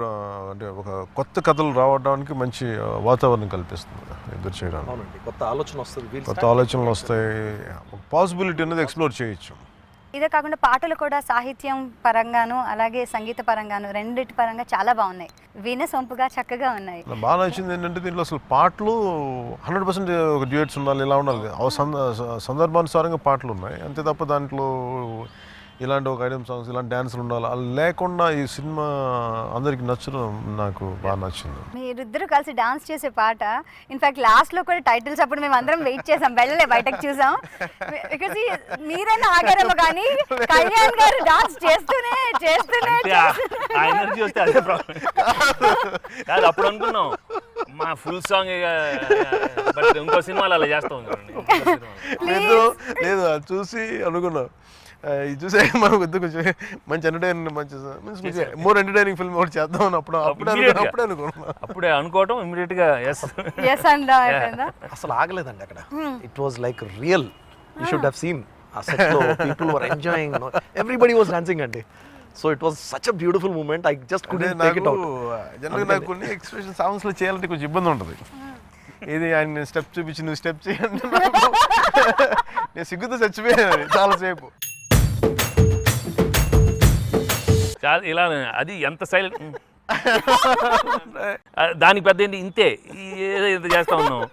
అంటే ఒక కొత్త కథలు రావడానికి మంచి వాతావరణం కల్పిస్తుంది ఎదురు చేయడానికి. అవునండి, కొత్త ఆలోచన వస్తుంది, కొత్త ఆలోచనలు వస్తాయి, పాసిబిలిటీ అనేది ఎక్స్ప్లోర్ చేయొచ్చు. ఇదే కాకుండా పాటలు కూడా సాహిత్యం పరంగాను అలాగే సంగీత పరంగాను రెండిటి పరంగా చాలా బాగున్నాయి, వినసొంపుగా చక్కగా ఉన్నాయి. బాగా నచ్చింది ఏంటంటే దీంట్లో అసలు పాటలు 100% ఒక డ్యూయట్స్ ఉండాలి, ఇలా ఉండాలి, సందర్భానుసారంగా పాటలు ఉన్నాయి అంతే తప్ప దాంట్లో ఇలాంటి ఒక ఐటమ్ సాంగ్స్ ఇలాంటి డ్యాన్సులు ఉండాలి అలా లేకుండా ఈ సినిమా అందరికి నచ్చడం నాకు బాగా నచ్చింది. మీరిద్దరు కలిసి డాన్స్ చేసే పాట, ఇన్ఫాక్ట్ లాస్ట్లో కూడా టైటిల్స్ అప్పుడు మేము అందరం వెయిట్ చేసాం, వెళ్ళలే బయటకు చూసాం. బికాజ్ మీరైనా ఆగారేమో కానీ కళ్యాణ్ గారు డాన్స్ చేస్తూనే ఎనర్జీ వస్తే అదే ప్రాబ్లం కాదు. అప్పుడు అనుకున్నాం మా ఫుల్ సాంగ్, బట్ ఇంకో సినిమాలు అలా చేస్తాం. లేదు అది చూసి అనుకున్నాం, ఇది చూసే మనం కొంచెం మంచి ఎంటర్టైనింగ్, మంచి మీన్స్ మోర్ ఎంటర్టైనింగ్ ఫిల్మ్ ఒకటి చేద్దాం అని అప్పుడే అనుకోవటం ఇమీడియట్ గా అసలు ఆగలేదండి అక్కడ. It was like real, you should have seen ఆ సెట్ లో people were enjoying, everybody was dancing అండి. So it was such a beautiful moment, I just couldn't take it out. జనరల్గా నాకు కొన్ని ఎక్స్ప్రెషన్ సాంగ్స్ లో చేయాలంటే కొంచెం ఇబ్బంది ఉంటుంది. ఇది ఆయన స్టెప్ చూపించి నువ్వు స్టెప్ చేయండి, నేను సిగ్గుతో చచ్చిపోయాను చాలాసేపు. ఇలా అది ఎంత సైలెంట్, దానికి పెద్ద ఏంటి ఇంతే, ఏదో ఇంత చేస్తా ఉన్నాం.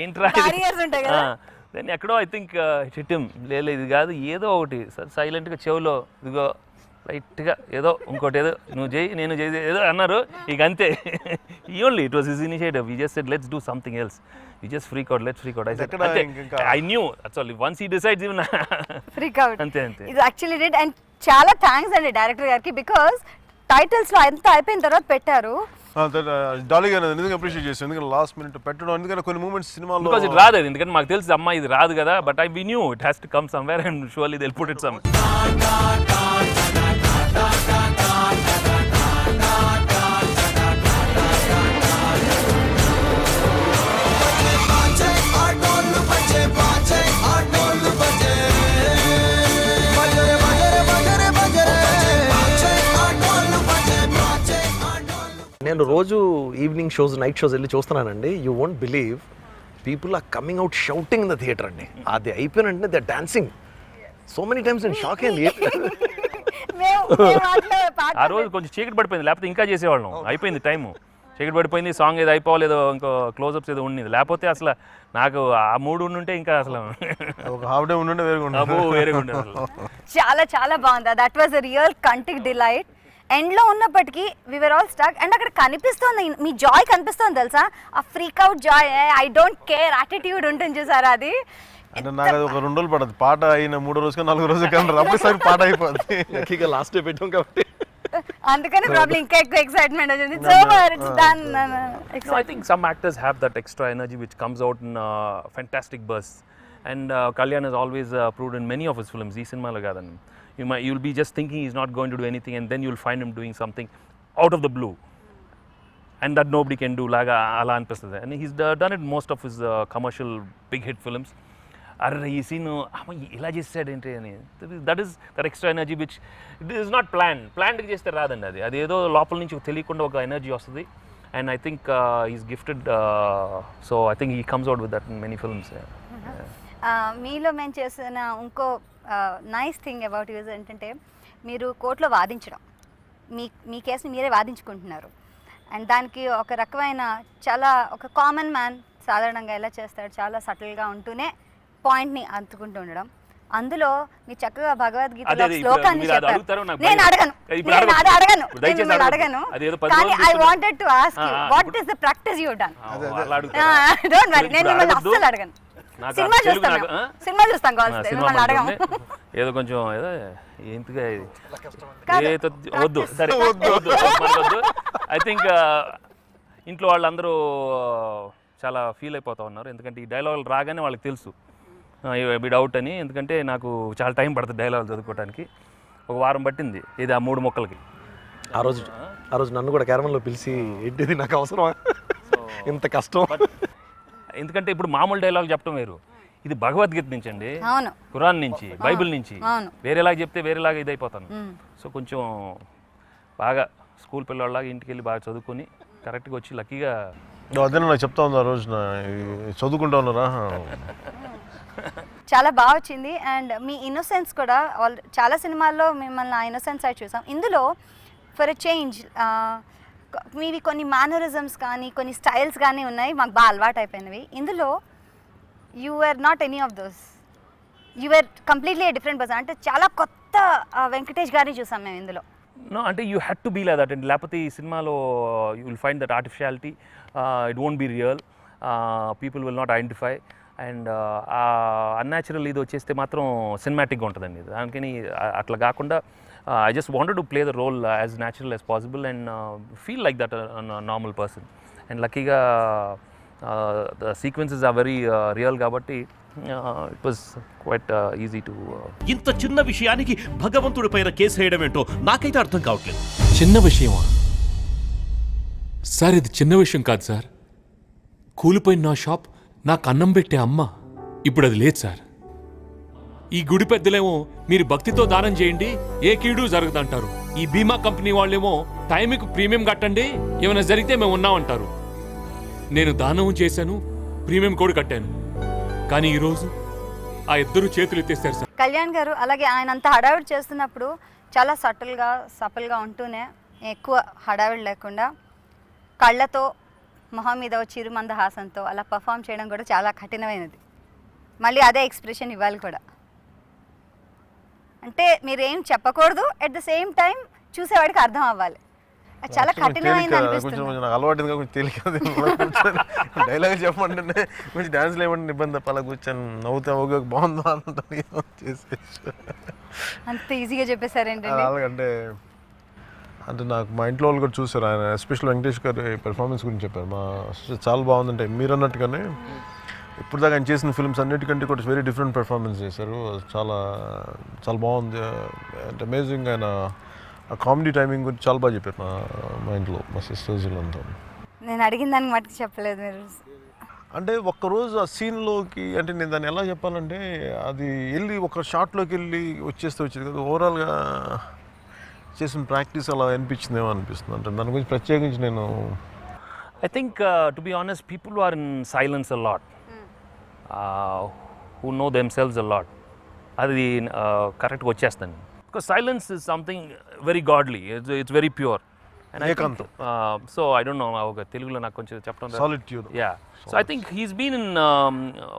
ఏంట్రా దాన్ని ఎక్కడో ఐ థింక్ చిట్టిం లేదు ఇది కాదు ఏదో ఒకటి సైలెంట్గా చెవులో ఇదిగో లైట్గా ఏదో ఇంకోటి ఏదో నువ్వు చేయి నేను చేయి ఏదో అన్నారు, ఇక అంతే. Only it was his initiative, we just said let's do something else, we just freak out, let's freak out. I knew that's all, once he decides even freak out అంతే అంతే. ఇది యాక్చువల్లీ డిడ్. అండ్ చాలా thanks అండి director గారికి, because titles లో ఎంత అయిపోయిన తర్వాత పెట్టారు. డాలీ గారు ఎందుకు అప్రిషియేట్ చేస్తాను, ఎందుకంటే లాస్ట్ మినిట్ పెట్టడం, ఎందుకంటే కొన్ని మూమెంట్స్ సినిమాలో బికాజ్ ఇది రాదు, ఎందుకంటే మాకు తెలుసు అమ్మా ఇది రాదు కదా, but we knew it has to come somewhere and surely they will put it some. నేను రోజు ఈవినింగ్ షోస్ నైట్ షోస్ వెళ్ళి చూస్తున్నానండి. You won't believe people are coming out shouting in the theatre అండి. అది అయిపోయిన వెంటనే they dancing so many times నేను shock అయింది. ఆ రోజు కొంచెం చీకటి పడిపోయింది, లేకపోతే ఇంకా చేసేవాళ్ళం. అయిపోయింది టైము, చీకటి పడిపోయింది, సాంగ్ ఏదో అయిపోలేదో ఇంకో క్లోజప్స్ ఏదో ఉండేది. లేకపోతే అసలు నాకు ఆ మూడు ఉండుంటే ఇంకా అసలు ఒక హాఫ్ డే ఉండే వేరే ఉండేది అసలు. చాలా చాలా బాగుంది. That was a real authentic delight. ఎండ్లో ఉన్నప్పటికీ వివర్ ఆల్ స్టక్. అండ్ అక్కడ కనిపిస్తుంది, మీ జాయ్ కనిపిస్తుంది తెలుసా, ఆ freak out Joy, I don't care attitude ఉంటుంది చూసారా అది. అంటే నాకు అది ఒక 2 రోజులు పడదు, పాట అయిన 3వ రోజు 4వ రోజు కానీ రమ్మేసరి పాట అయిపోద్ది. లక్కీగా లాస్ట్ డే పెట్టాం కాబట్టి అందుకని ప్రాబ్లం ఇంకా ఎక్కువ ఎక్సైట్మెంట్ వచ్చింది. So it's done. No, I think some actors have that extra energy which comes out in fantastic bursts. And Kalyan has always proved in many of his films. Ee cinema lo kadani. You'll be just thinking he's not going to do anything, and then you'll find him doing something out of the blue. And that nobody can do. Laga ala anpistadi. And he's done it most of his commercial big hit films. అరే ఈ scene ఇలా చేసాడు ఏంటి అని, that is that extra energy which it is not planned చేస్తే రాదండి. అది ఏదో లోపల నుంచి తెలియకుండా ఒక ఎనర్జీ వస్తుంది. And I think is gifted, so I think he comes out with that in many films. మీలో మేము చేసిన ఇంకో నైస్ థింగ్ అబౌట్ యూజ్ ఏంటంటే మీరు కోర్టులో వాదించడం, మీ కేసుని మీరే వాదించుకుంటున్నారు. అండ్ దానికి ఒక రకమైన చాలా ఒక కామన్ మ్యాన్ సాధారణంగా ఎలా చేస్తాడు, చాలా సటిల్గా ఉంటూనే పాయింట్ని అందుకుంటూ ఉండడం. అందులో మీరు చక్కగా భగవద్గీత శ్లోకాన్ని చెప్పారు. నేను అడగను కానీ I wanted to ask you what is the practice you done. Don't worry, నేను మిమ్మల్ని అస్సలు అడగను. సినిమా చూస్తాం కావాల్సి, మిమ్మల్ని అడగము. ఏదో కొంచెం ఏదో ఏంటిగా వద్దు, సరే వద్దు. ఐ థింక్ ఇంట్లో వాళ్ళందరూ చాలా ఫీల్ అయిపోతూ ఉన్నారు, ఎందుకంటే ఈ డైలాగులు రాగానే వాళ్ళకి తెలుసు బిడ్ అవుట్ అని. ఎందుకంటే నాకు చాలా టైం పడుతుంది డైలాగులు చదువుకోవడానికి. ఒక వారం పట్టింది ఇది ఆ 3 మొక్కలకి. ఆ రోజు నన్ను కూడా క్యారవన్లో పిలిచి ఏంటిది నాకు అవసరం ఇంత కష్టం. ఎందుకంటే ఇప్పుడు మామూలు డైలాగ్ చెప్పడం వేరు, ఇది భగవద్గీత నుంచి అండి, ఖురాన్ నుంచి, బైబిల్ నుంచి. వేరేలాగా చెప్తే వేరేలాగా ఇది అయిపోతాను. సో కొంచెం బాగా స్కూల్ పిల్లవాళ్ళలాగా ఇంటికి వెళ్ళి బాగా చదువుకొని కరెక్ట్గా వచ్చి లక్కీగా అదే నాకు చెప్తా ఉంది ఆ రోజున చదువుకుంటా ఉన్నారా. చాలా బాగా వచ్చింది. అండ్ మీ ఇన్నోసెన్స్ కూడా చాలా సినిమాల్లో మిమ్మల్ని ఆ ఇన్నోసెన్స్ సైడ్ చూసాం. ఇందులో ఫర్ ఎ చేంజ్ మీవి కొన్ని మేనరిజమ్స్ కానీ కొన్ని స్టైల్స్ కానీ ఉన్నాయి, మాకు బాగా అలవాటు అయిపోయినవి. ఇందులో you are not any of those, you are completely different person. అంటే చాలా కొత్త వెంకటేష్ గారిని చూసాం మేము ఇందులో. నో అంటే you had to be like that అండి, లేకపోతే ఈ సినిమాలో you will find that artificiality, it won't be real, people will not identify. And unnatural ఇది వచ్చేస్తే మాత్రం సినిమాటిక్గా ఉంటుందండి. దానికని అట్లా కాకుండా I just wanted to play the role as natural as possible and feel like that normal person. And లక్కీగా the sequences are very real కాబట్టి it was quite easy to. ఇంత చిన్న విషయానికి భగవంతుడి పైన కేసు వేయడం ఏంటో నాకైతే అర్థం కావట్లేదు. చిన్న విషయమా సార్? ఇది చిన్న విషయం కాదు సార్. కూలిపోయిన నా షాప్, నాకు అన్నం పెట్టే అమ్మ ఇప్పుడు అది లేదు సార్. ఈ గుడి పెద్దలేమో మీరు భక్తితో దానం చేయండి, ఏ కీడు జరగదంటారు. ఈ బీమా కంపెనీ వాళ్ళేమో టైంకి ప్రీమియం కట్టండి, ఏమైనా జరిగితే మేము ఉన్నామంటారు. నేను దానం చేశాను, ప్రీమియం కూడా కట్టాను, కానీ ఈరోజు ఆ ఇద్దరు చేతులు ఎత్తేస్తారు సార్. కళ్యాణ్ గారు అలాగే ఆయన అంత హడావిడి చేస్తున్నప్పుడు చాలా సటిల్గా ఉంటూనే, ఎక్కువ హడావిడి లేకుండా కళ్ళతో మొహం మీద చిరుమంద హాసంతో అలా పర్ఫామ్ చేయడం కూడా చాలా కఠినమైనది. మళ్ళీ అదే ఎక్స్ప్రెషన్ ఇవ్వాలి కూడా. అంటే మీరేం చెప్పకూడదు, ఎట్ ద సేమ్ టైం చూసేవాడికి అర్థం అవ్వాలి. అది చాలా కఠినమైనది అనిపిస్తుంది. కొంచెం నాకు అలవాటు కొంచెం తేలిక డైలాగ్ చెప్పమంటే కొంచెం డాన్స్లో ఏమంటే ఇబ్బంది తప్ప అలా కూర్చొని నవ్వుతా ఓకే బాగుందా అంటే చేసేసి అంత ఈజీగా చెప్పేశారేంటండి. అలాగంటే అంటే నాకు మా ఇంట్లో వాళ్ళు కూడా చూసారు, ఆయన ఎస్పెషల్ వెంకటేష్ గారి పెర్ఫార్మెన్స్ గురించి చెప్పారు. చాలా బాగుందంటే మీరు అన్నట్టుగానే ఇప్పుడు దాకా ఆయన చేసిన ఫిల్మ్స్ అన్నిటికంటే కూడా వెరీ డిఫరెంట్ పెర్ఫార్మెన్స్ చేశారు. చాలా చాలా బాగుంది. అంటే అమేజింగ్. ఆయన ఆ కామెడీ టైమింగ్ గురించి చాలా బాగా చెప్పారు మా ఇంట్లో మా సిస్టర్స్ అంతా. నేను అడిగిన దానికి మటుకు చెప్పలేదు మీరు. అంటే ఒక్కరోజు ఆ సీన్లోకి అంటే నేను దాన్ని ఎలా చెప్పాలంటే అది వెళ్ళి ఒక షాట్లోకి వెళ్ళి వచ్చేది కదా, ఓవరాల్గా చేసిన ప్రాక్టీస్ అలా అనిపించిందేమో అనిపిస్తుంది. అంటే దాని గురించి ప్రత్యేకించి నేను I think to be honest people are in silence a lot. who know themselves a lot. అది కరెక్ట్గా వచ్చేస్తాను. Because silence is something very godly, it's very pure. ఏకాంతం. సో ఐ డోంట్ నో ఒక తెలుగులో నాకు కొంచెం చెప్పడం. Solitude. Yeah. So I think he's been in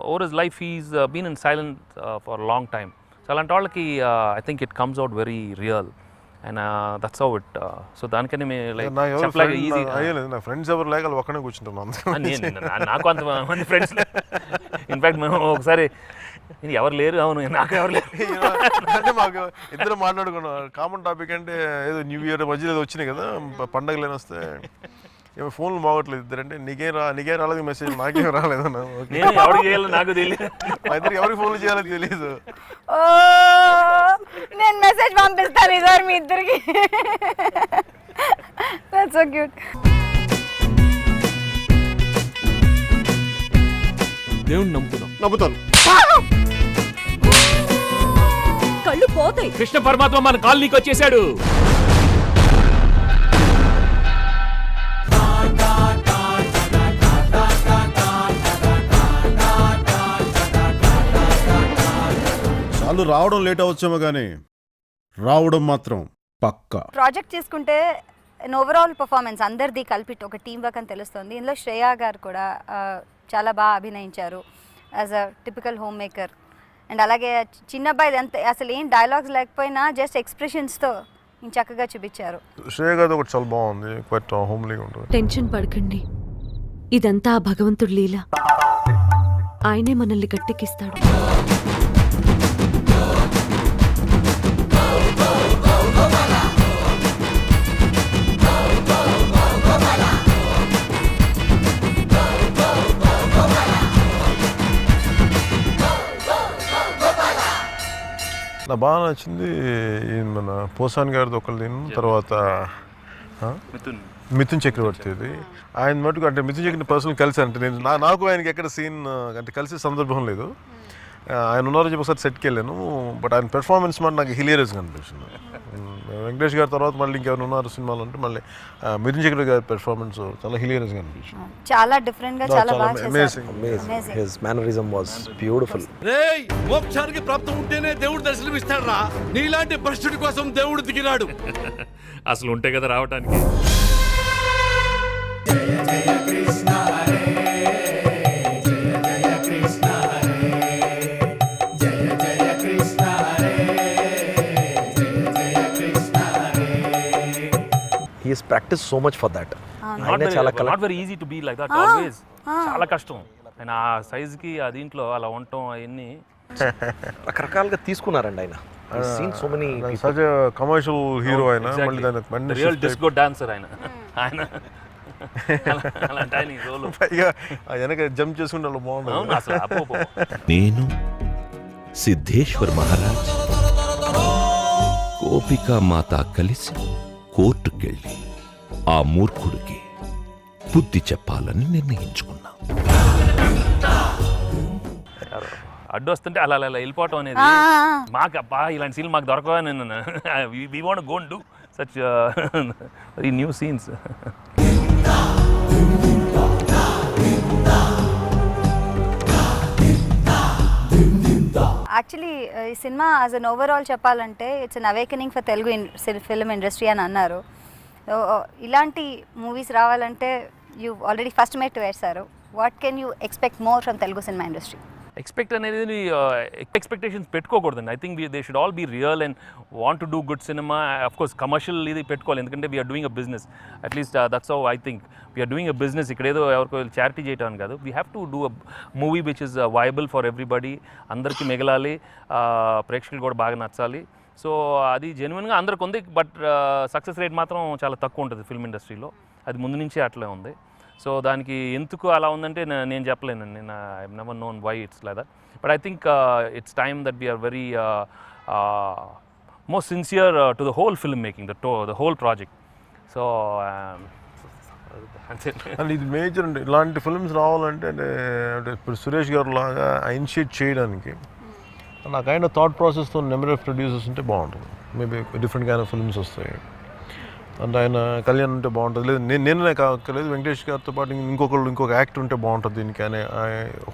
over his life he's been in silent for a long time. So అలాంటి వాళ్ళకి I think it comes out very real. And that's how it so దానికనే like చెప్పలేక easy అయ్యలేదు. నా friends ఎవరు లేక వాళ్ళు ఒక్కనే కూర్చుంటున్నాను. నాకు అంతమంది ఫ్రెండ్స్. ఇన్ఫ్యాక్ట్ మేము ఒకసారి ఎవరు లేరు, అవును నాకు ఎవరు లేరు అంటే మాకు ఇద్దరు మాట్లాడుకున్నాం. కామన్ టాపిక్ అంటే ఏదో న్యూ ఇయర్ మధ్యలో ఏదో వచ్చినాయి కదా పండగలు వస్తే, ఏమో ఫోన్లు బాగోట్లేదు ఇద్దరంటే నీకేం రాలేదు మెసేజ్, నాకేం రాలేదన్నా. నేను ఎవరికి చేయాలో నాకు తెలియదు, మా ఇద్దరికి ఎవరికి ఫోన్లు చేయాలో తెలియదు. నేను మెసేజ్ పంపిస్తాను ఈసారి మీ ఇద్దరికి. That's so cute. దేవుణ్ణి నమ్ముతాను. కళ్ళు పోతాయి. కృష్ణ పరమాత్మ మన కాలనీకి వచ్చేసాడు. చాలు రావడం లేట్ అవచ్చేమో కానీ రావడం మాత్రం పక్కా. ప్రాజెక్ట్ తీసుకుంటే ఓవరాల్ పర్ఫార్మెన్స్ అందరిది కలిపి ఒక టీం వర్క్ అని తెలుస్తుంది. ఇందులో శ్రేయా గారు కూడా చాలా బాగా అభినయించారు as a typical home maker. And అలాగే చిన్న అబ్బాయి అంత అసలు ఏం డైలాగ్స్ లేకపోయినా జస్ట్ ఎక్స్ప్రెషన్స్తో చక్కగా చూపించారు. శ్రేయ గారు ఒకటి చాలా బాగుంది, క్వైట్ హోమ్లీగా ఉంటుంది. టెన్షన్ పడకండి, ఇదంతా ఆ భగవంతుడి లీల. ఆయనే మనల్ని గట్టెక్కిస్తాడు. నాకు బాగా నచ్చింది మన పోసాని గారిది ఒకళ్ళు, తర్వాత మిథున్ చక్రవర్తిది. ఆయన మటుకు అంటే మిథున్ చక్రవర్తి పర్సనల్ కలిసి అంటే నేను నాకు ఆయనకి ఎక్కడ సీన్ అంటే కలిసే సందర్భం లేదు. ఆయన ఉన్నారని చెప్పి ఒకసారి సెట్కి వెళ్ళాను, బట్ ఆయన పెర్ఫార్మెన్స్ మాట నాకు హిలేరియస్గా అనిపించింది. వెంకటేష్ గారి తర్వాత మళ్ళీ ఇంకెవరు ఉన్నారు సినిమాలు అంటే మళ్ళీ మిథున్ చక్రవర్తి గారి పెర్ఫార్మెన్స్ చాలా హిలేరియస్గా అనిపించింది. చాలా డిఫరెంట్గా చాలా బాగా amazing. His mannerism was beautiful. రేయ్, మోక్షానికి ప్రాప్తం ఉంటేనే దేవుడు దర్శనమిస్తాడు రా. నీలాంటి భ్రష్టుడి కోసం దేవుడు దిగినాడు. అసలు ఉంటే కదా రావటానికి. He has practiced so much for that. Not very easy to be like that always. చాలా కష్టం. ఆయన ఆ సైజ్కి ఆ దీంట్లో అలా ఉండటం అవన్నీ రకరకాలుగా తీసుకున్నారండి ఆయన. Seen so many such commercial hero ఆయన, మళ్ళీ దానికి రియల్ డిస్కో డాన్సర్ ఆయన. అలాంటి ఆయన ఈ రోల్ పైగా వెనక జంప్ చేసుకుంటే అలా బాగుంటుంది. అవును అసలు అపో. నేను సిద్ధేశ్వర్ మహారాజ్ గోపికా మాత కలిసి కోర్టుకెళ్ళి ఆ మూర్ఖుడికి బుద్ధి చెప్పాలని నిర్ణయించుకున్నా. అడ్డు వస్తుంటే అలా అలా వెళ్ళిపోవటం అనేది మాకు అబ్బా ఇలాంటి సీన్లు మాకు దొరకవని we want go and do such very new scenes. Actually ఈ సినిమా యాజ్ అన్ ఓవరాల్ చెప్పాలంటే it's an awakening for Telugu film industry అని అన్నారు. ఇలాంటి మూవీస్ రావాలంటే యూ ఆల్రెడీ ఫస్ట్ మేట్ వేశారు. What can you expect more from Telugu cinema industry? Expect అనేది expectations పెట్టుకోకూడదండి. I think they should all be real and want to do good cinema. Of course commercial ఇది పెట్టుకోవాలి, ఎందుకంటే we are doing a business. At least that's how I think we are doing a business. ఇక్కడ ఏదో ఎవరికో charity చేయటం కాదు. We have to do a movie which is viable for everybody. అందరికీ మిగలాలి, ప్రేక్షకులు కూడా బాగా నచ్చాలి. సో అది జెన్యున్గా అందరికి ఉంది, బట్ సక్సెస్ రేట్ మాత్రం చాలా తక్కువ ఉంటుంది ఫిల్మ్ ఇండస్ట్రీలో. అది ముందు నుంచే అట్లే ఉంది. సో దానికి ఎందుకు అలా ఉందంటే నేను చెప్పలేనండి. నేను I have never known why it's like that. But I think it's time that we are very more sincere to the whole film making, the whole project. So and ఇది మేజర్ అండి. ఇలాంటి ఫిల్మ్స్ రావాలంటే అంటే ఇప్పుడు సురేష్ గారు లాగా ఇనిషియేట్ చేయడానికి నాకు ఆయన థాట్ ప్రాసెస్తో నెంబర్ ఆఫ్ ప్రొడ్యూసర్స్ ఉంటే బాగుంటుంది. Maybe different kind of films వస్తాయి. అంటే ఆయన కళ్యాణ్ ఉంటే బాగుంటుంది, లేదు నేనే కాకలేదు వెంకటేష్ గారితో పాటు ఇంకొక యాక్టర్ ఉంటే బాగుంటుంది దీనికి అనే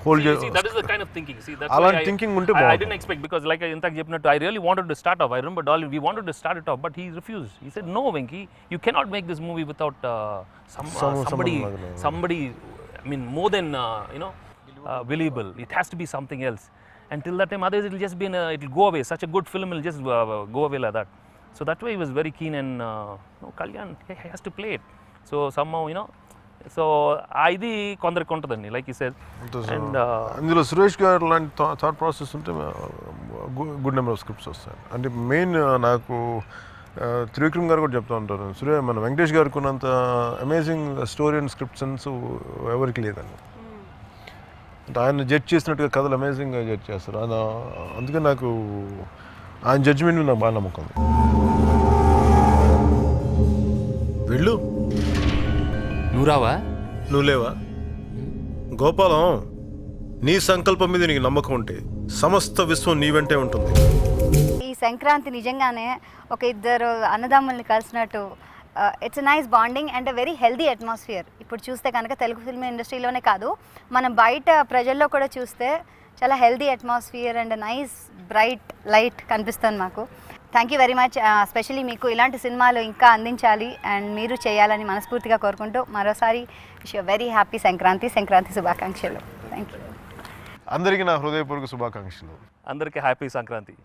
whole that is the kind of thinking. See, that's అలాంటి why థింకింగ్ ఉంటే I బాగుంటుంది. didn't expect, because like ఇంతకు చెప్పినట్టు I really wanted to start off. I remember Dolly, we wanted to start it off, but he refused. He said, no Venki, you cannot make this movie without somebody, I mean, more than believable. It has to be something else. Until that time, otherwise it will just be it will go away. Such a good film will just go away like that. So that's why he was very keen, and no, Kalyan, he has to play it. So somehow, so ఇది కొందరికి ఉంటుందండి, like you said. And అందులో సురేష్ గారు లాంటి thought process ఉంటే good number of scripts వస్తాయి. అంటే main నాకు త్రివిక్రమ్ గారు కూడా చెప్తూ ఉంటారు, మన వెంకటేష్ గారికి ఉన్నంత amazing story and script sense ఎవరికి లేదండి. అంటే ఆయన జడ్జ్ చేసినట్టుగా కథలు అమేజింగ్గా జడ్జ్ చేస్తారు ఆయన. అందుకే నాకు ఆయన జడ్జిమెంట్ నాకు బాగా నమ్మకం. వెళ్ళు, నువ్వు రావా? నువ్వు లేవా? గోపాలం, నీ సంకల్పం మీద నీకు నమ్మకం ఉంటే సమస్త విశ్వం నీ వెంటే ఉంటుంది. ఈ సంక్రాంతి నిజంగానే ఒక ఇద్దరు అన్నదమ్ముల్ని కలిసినట్టు, it's nice bonding and very healthy atmosphere. ఇప్పుడు చూస్తే కనుక తెలుగు ఫిల్మ్ ఇండస్ట్రీలోనే కాదు, మనం బయట ప్రజల్లో కూడా చూస్తే చాలా healthy atmosphere and nice bright light కనిపిస్తుంది మాకు. Thank you very much. Especially మీకు ఇలాంటి సినిమాలు ఇంకా అందించాలి అండ్ మీరు చేయాలని మనస్ఫూర్తిగా కోరుకుంటూ మరోసారి wish you very happy Sankranti శుభాకాంక్షలు. Thank you. అందరికీ నా హృదయపూర్వక శుభాకాంక్షలు. అందరికీ హ్యాపీ సంక్రాంతి.